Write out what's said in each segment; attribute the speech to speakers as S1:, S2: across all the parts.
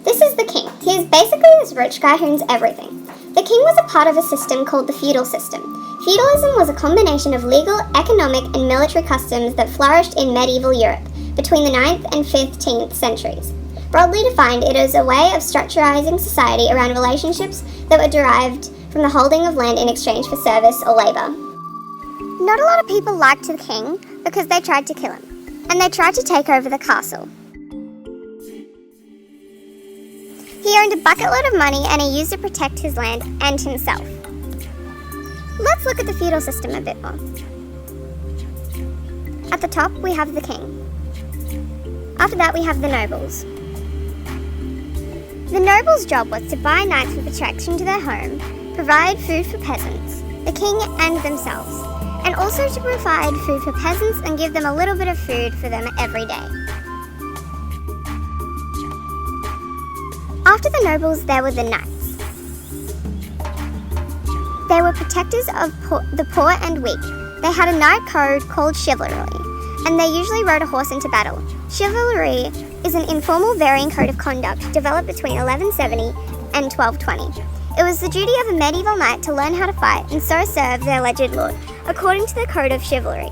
S1: This is the king. He is basically this rich guy who owns everything. The king was a part of a system called the Feudal System. Feudalism was a combination of legal, economic, and military customs that flourished in medieval Europe between the 9th and 15th centuries. Broadly defined, it is a way of structurizing society around relationships that were derived from the holding of land in exchange for service or labor. Not a lot of people liked the king because they tried to kill him, and they tried to take over the castle. He earned a bucket-load of money and he used to protect his land and himself. Let's look at the feudal system a bit more. At the top, we have the king. After that, we have the nobles. The nobles' job was to buy knights for protection to their home, provide food for peasants, the king and themselves, and also to provide food for peasants and give them a little bit of food for them every day. After the nobles, there were the knights. They were protectors of the poor and weak. They had a knight code called chivalry, and they usually rode a horse into battle. Chivalry is an informal varying code of conduct developed between 1170 and 1220. It was the duty of a medieval knight to learn how to fight and so serve their alleged lord, according to the code of chivalry.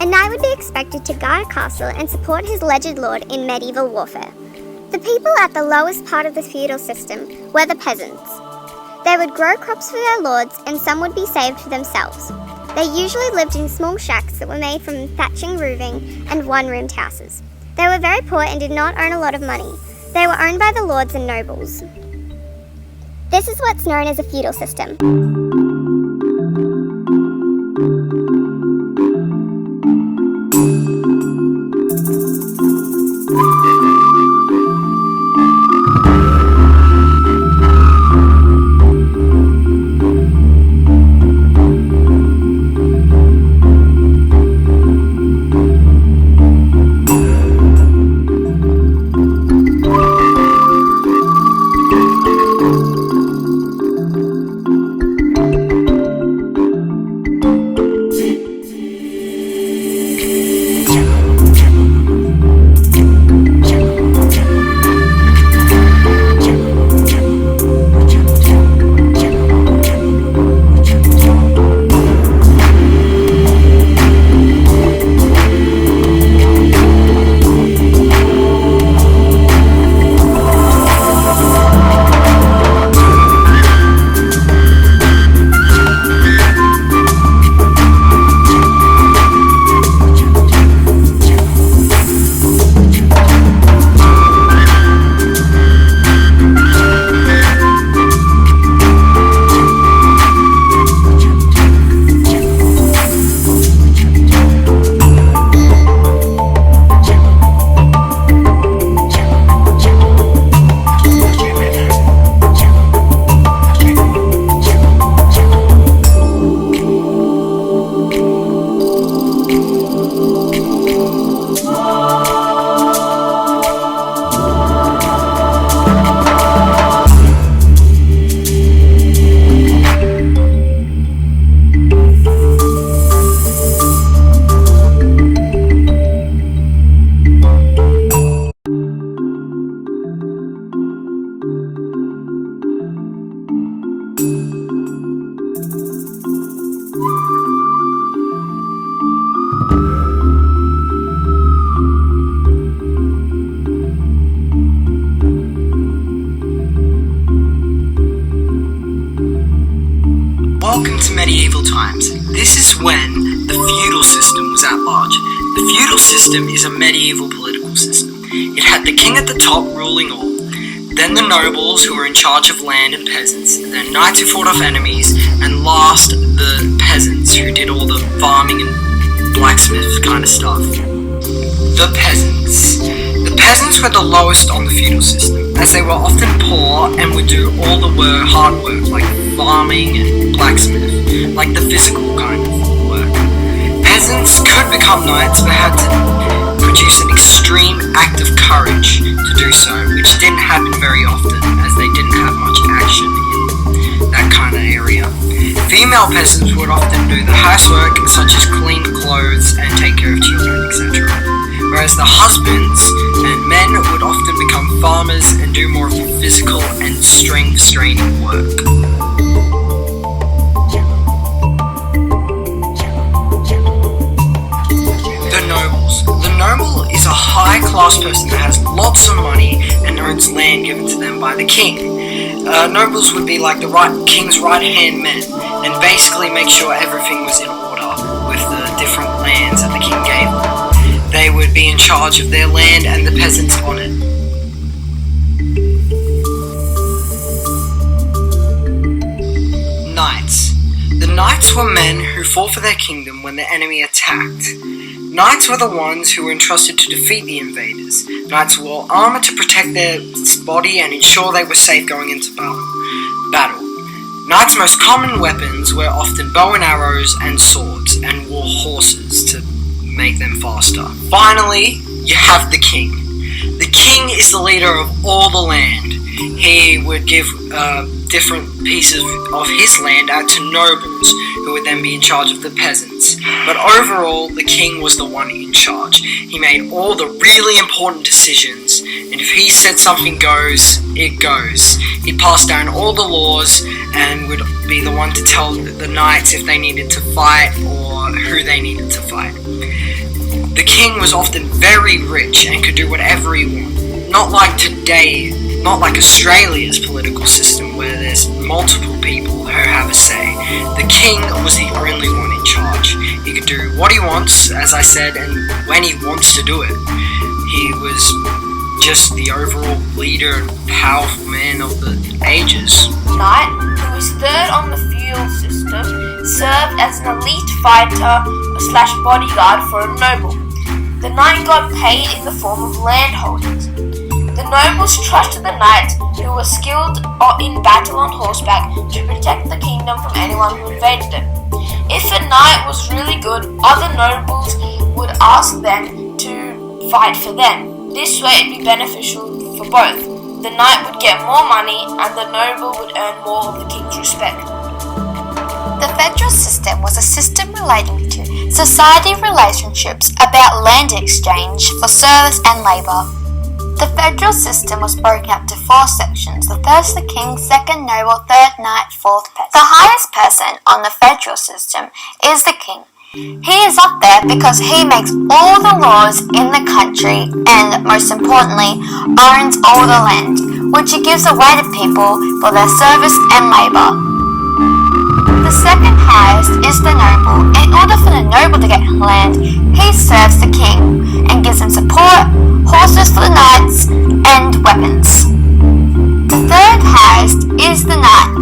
S1: A knight would be expected to guard a castle and support his alleged lord in medieval warfare. The people at the lowest part of the feudal system were the peasants. They would grow crops for their lords and some would be saved for themselves. They usually lived in small shacks that were made from thatching roofing and one-roomed houses. They were very poor and did not earn a lot of money. They were owned by the lords and nobles. This is what's known as a feudal system.
S2: Welcome to medieval times. This is when the feudal system was at large. The feudal system is a medieval political system. It had the king at the top ruling all, then the nobles who were in charge of land and peasants, then knights who fought off enemies, and last the peasants who did all the farming and blacksmith kind of stuff. The peasants. The peasants were the lowest on the feudal system, as they were often poor and would do all the hard work, like farming and blacksmith, like the physical kind of work. Peasants could become knights, but had to produce an extreme act of courage to do so, which didn't happen very often, as they didn't have much action in that kind of area. Female peasants would often do the housework, such as clean clothes and take care of children, etc. the husbands, and men would often become farmers and do more of the physical and strength-straining work. The nobles. The noble is a high-class person that has lots of money and owns land given to them by the king. Nobles would be like the king's right-hand men, and basically make sure everything was in order with the different lands that the king gave them. They would be in charge of their land and the peasants on it. Knights. The knights were men who fought for their kingdom when the enemy attacked. Knights were the ones who were entrusted to defeat the invaders. Knights wore armor to protect their body and ensure they were safe going into battle. Knights' most common weapons were often bow and arrows and swords, and wore horses to make them faster. Finally, you have the king. The king is the leader of all the land. He would give different pieces of his land out to nobles, who would then be in charge of the peasants. But overall, the king was the one in charge. He made all the really important decisions, and if he said something goes, it goes. He passed down all the laws and would be the one to tell the knights if they needed to fight or who they needed to fight. The king was often very rich and could do whatever he wanted. Not like today, not like Australia's political system where there's multiple people who have a say. The king was the only one in charge. He could do what he wants, as I said, and when he wants to do it. He was just the overall leader and powerful man of the ages.
S3: Knight, who was third on the feudal system, served as an elite fighter / bodyguard for a noble. The knight got paid in the form of land holdings. The nobles trusted the knights, who were skilled in battle on horseback, to protect the kingdom from anyone who invaded them. If a knight was really good, other nobles would ask them to fight for them. This way it'd be beneficial for both. The knight would get more money and the noble would earn more of the king's respect.
S4: The Feudal System was a system relating to society relationships about land exchange for service and labour. The Feudal System was broken up to 4 sections: the first the king, second noble, third knight, fourth peasant. The highest person on the Feudal System is the king. He is up there because he makes all the laws in the country and, most importantly, owns all the land, which he gives away to people for their service and labour. The second highest is the noble. In order for the noble to get land, he serves the king and gives him support, horses for the knights, and weapons. The third highest is the knight.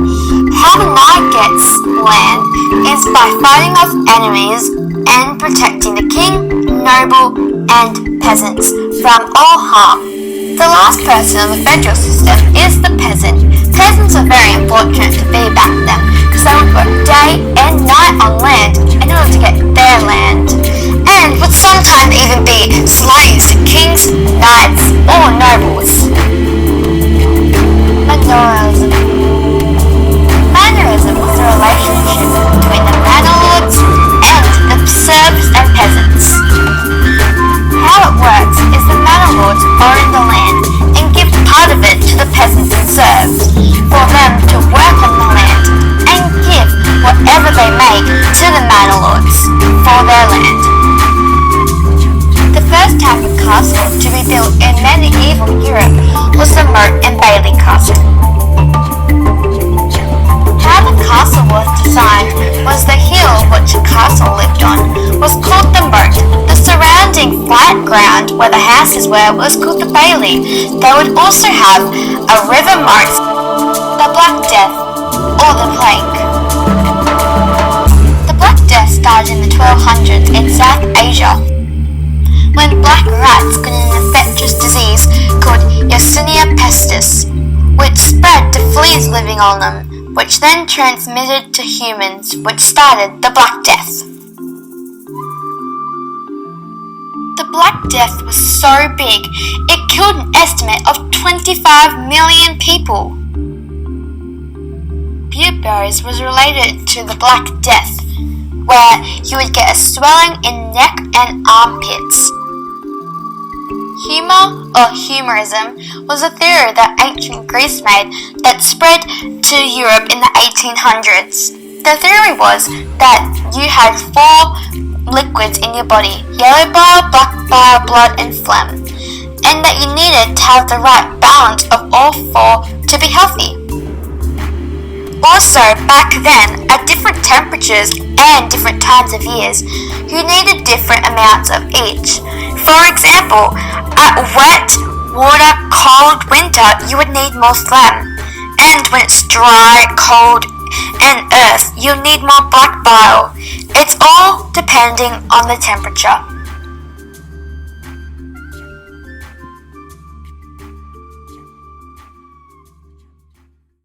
S4: How the knight gets land is by fighting off enemies and protecting the king, noble, and peasants from all harm. The last person on the Feudal System is the peasant. Peasants are very unfortunate to be back then because they would work day and night on land in order to get their land, and would sometimes even be slaves to kings, knights, or nobles. Manorialism. Manorialism was the relationship between the manor lords and the serfs and peasants. How it works is the manor lords own the land and give part of it to the peasants and serfs for them to work on the land and give whatever they make to the manor lords for their land. The first type of castle to be built in medieval Europe was the moat and bailey castle. How the castle was designed was the hill which a castle lived on was called the moat. The surrounding flat ground where the houses were was called the bailey. They would also have a river moat, the Black Death, or the Plague. The Black Death started in the 1200s in South Asia, when black rats got an infectious disease called Yersinia pestis, which spread to fleas living on them, which then transmitted to humans, which started the Black Death. The Black Death was so big, it killed an estimate of 25 million people. Buberries was related to the Black Death, where you would get a swelling in neck and armpits. Humor or humorism was a theory that ancient Greece made that spread to Europe in the 1800s. The theory was that you had 4 liquids in your body: yellow bile, black bile, blood, and phlegm, and that you needed to have the right balance of all 4 to be healthy. Also, back then, at different temperatures and different times of years, you needed different amounts of each. For example, at wet, water, cold winter, you would need more phlegm. And when it's dry, cold, and earth, you'll need more black bile. It's all depending on the temperature.